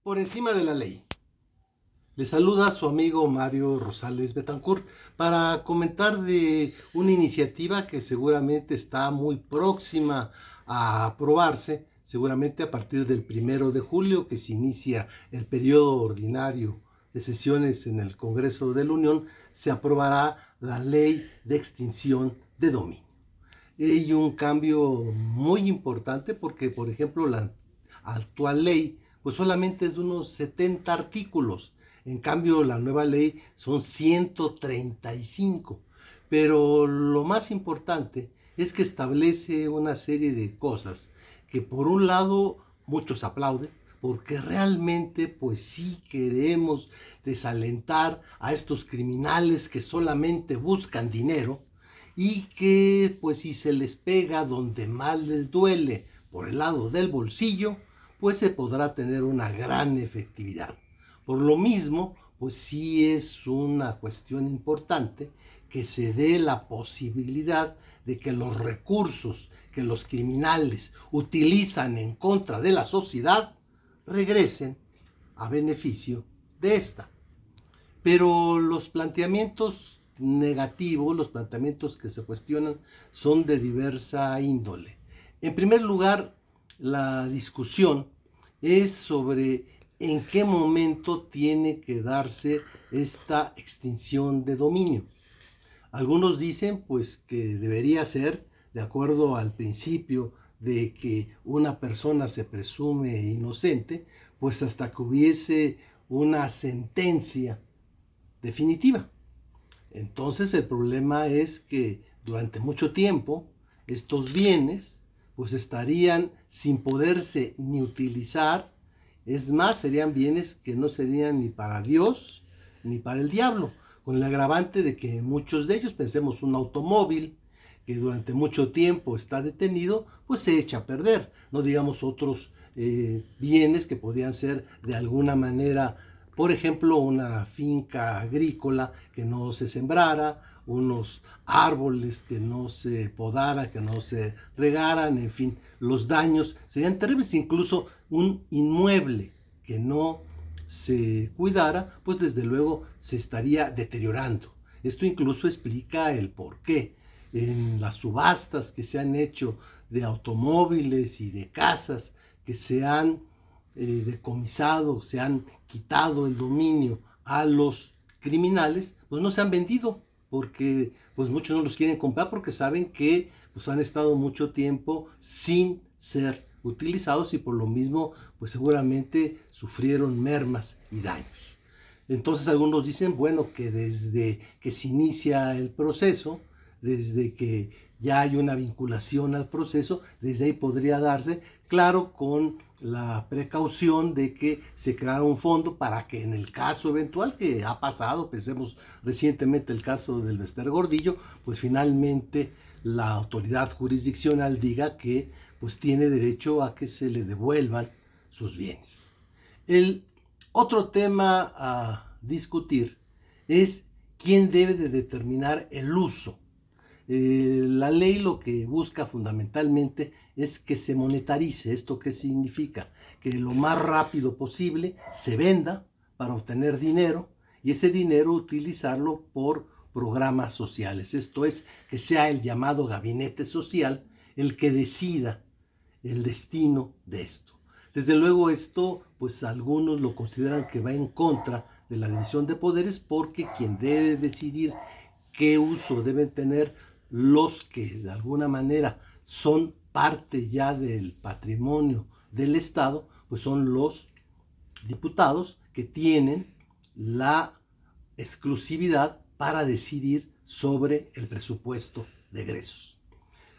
Por encima de la ley. Le saluda su amigo Mario Rosales Betancourt para comentar de una iniciativa que seguramente está muy próxima a aprobarse, seguramente a partir del 1 de julio, que se inicia el periodo ordinario de sesiones en el Congreso de la Unión, se aprobará la ley de extinción de dominio. Hay un cambio muy importante porque, por ejemplo, la actual ley pues solamente es de unos 70 artículos. En cambio, la nueva ley son 135. Pero lo más importante es que establece una serie de cosas que por un lado muchos aplauden, porque realmente pues sí queremos desalentar a estos criminales que solamente buscan dinero y que pues si se les pega donde más les duele por el lado del bolsillo, pues se podrá tener una gran efectividad. Por lo mismo, pues sí es una cuestión importante que se dé la posibilidad de que los recursos que los criminales utilizan en contra de la sociedad regresen a beneficio de esta. Pero los planteamientos negativos, los planteamientos que se cuestionan, son de diversa índole. En primer lugar, la discusión es sobre en qué momento tiene que darse esta extinción de dominio. Algunos dicen pues que debería ser de acuerdo al principio de que una persona se presume inocente, pues hasta que hubiese una sentencia definitiva. Entonces el problema es que durante mucho tiempo estos bienes pues estarían sin poderse ni utilizar. Es más, serían bienes que no serían ni para Dios ni para el diablo, con el agravante de que muchos de ellos, pensemos un automóvil que durante mucho tiempo está detenido, pues se echa a perder, no digamos otros bienes que podían ser de alguna manera, por ejemplo, una finca agrícola que no se sembrara, unos árboles que no se podara, que no se regaran, en fin, los daños serían terribles, incluso un inmueble que no se cuidara, pues desde luego se estaría deteriorando. Esto incluso explica el por qué en las subastas que se han hecho de automóviles y de casas que se han decomisado, se han quitado el dominio a los criminales, pues no se han vendido porque pues muchos no los quieren comprar porque saben que pues han estado mucho tiempo sin ser utilizados y por lo mismo pues seguramente sufrieron mermas y daños. Entonces algunos dicen, bueno, que desde que se inicia el proceso, desde que ya hay una vinculación al proceso, desde ahí podría darse, claro, con la precaución de que se creara un fondo para que en el caso eventual que ha pasado, pensemos recientemente el caso del Bester Gordillo, pues finalmente la autoridad jurisdiccional diga que pues tiene derecho a que se le devuelvan sus bienes. El otro tema a discutir es quién debe de determinar el uso. La ley lo que busca fundamentalmente es que se monetarice. ¿Esto qué significa? Que lo más rápido posible se venda para obtener dinero y ese dinero utilizarlo por programas sociales. Esto es, que sea el llamado gabinete social el que decida el destino de esto. Desde luego esto, pues algunos lo consideran que va en contra de la división de poderes porque quien debe decidir qué uso deben tener los que de alguna manera son parte ya del patrimonio del Estado, pues son los diputados que tienen la exclusividad para decidir sobre el presupuesto de egresos.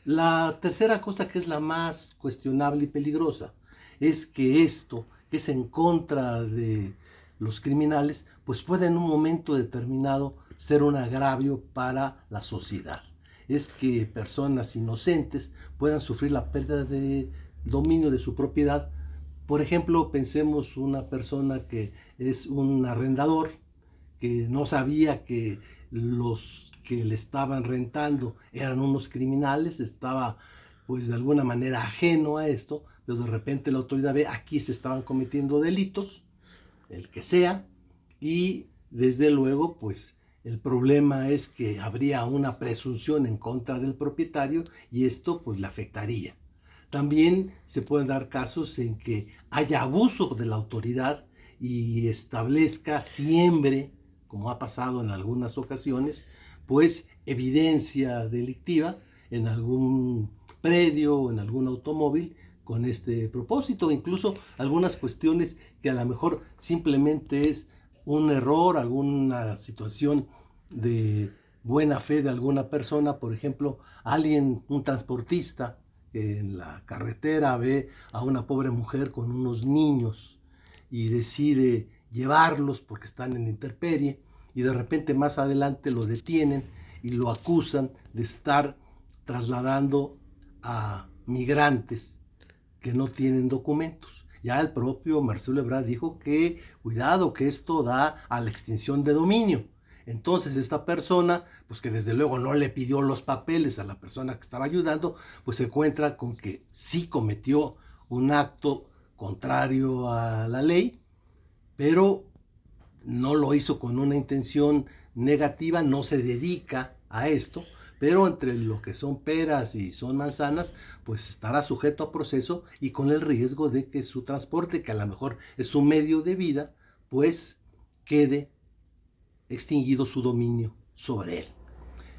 La tercera cosa, que es la más cuestionable y peligrosa, es que esto, que es en contra de los criminales, pues puede en un momento determinado ser un agravio para la sociedad. Es que personas inocentes puedan sufrir la pérdida de dominio de su propiedad. Por ejemplo, pensemos una persona que es un arrendador que no sabía que los que le estaban rentando eran unos criminales, estaba pues de alguna manera ajeno a esto, pero de repente la autoridad ve aquí se estaban cometiendo delitos el que sea, y desde luego pues el problema es que habría una presunción en contra del propietario y esto pues le afectaría. También se pueden dar casos en que haya abuso de la autoridad y establezca, siembre, como ha pasado en algunas ocasiones, pues evidencia delictiva en algún predio o en algún automóvil con este propósito, incluso algunas cuestiones que a lo mejor simplemente es un error, alguna situación de buena fe de alguna persona, por ejemplo, alguien, un transportista, que en la carretera ve a una pobre mujer con unos niños y decide llevarlos porque están en intemperie y de repente más adelante lo detienen y lo acusan de estar trasladando a migrantes que no tienen documentos. Ya el propio Marcelo Ebrard dijo que cuidado, que esto da a la extinción de dominio. Entonces esta persona, pues que desde luego no le pidió los papeles a la persona que estaba ayudando, pues se encuentra con que sí cometió un acto contrario a la ley, pero no lo hizo con una intención negativa, no se dedica a esto, pero entre lo que son peras y son manzanas, pues estará sujeto a proceso y con el riesgo de que su transporte, que a lo mejor es su medio de vida, pues quede extinguido su dominio sobre él.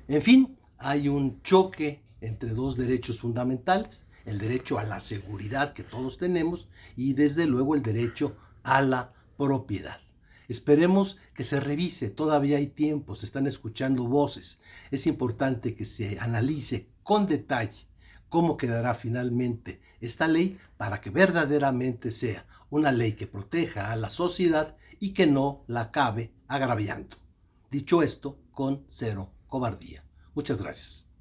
En fin, hay un choque entre dos derechos fundamentales, el derecho a la seguridad que todos tenemos y desde luego el derecho a la propiedad. Esperemos que se revise, todavía hay tiempo, se están escuchando voces. Es importante que se analice con detalle cómo quedará finalmente esta ley para que verdaderamente sea una ley que proteja a la sociedad y que no la acabe agraviando. Dicho esto, con cero cobardía. Muchas gracias.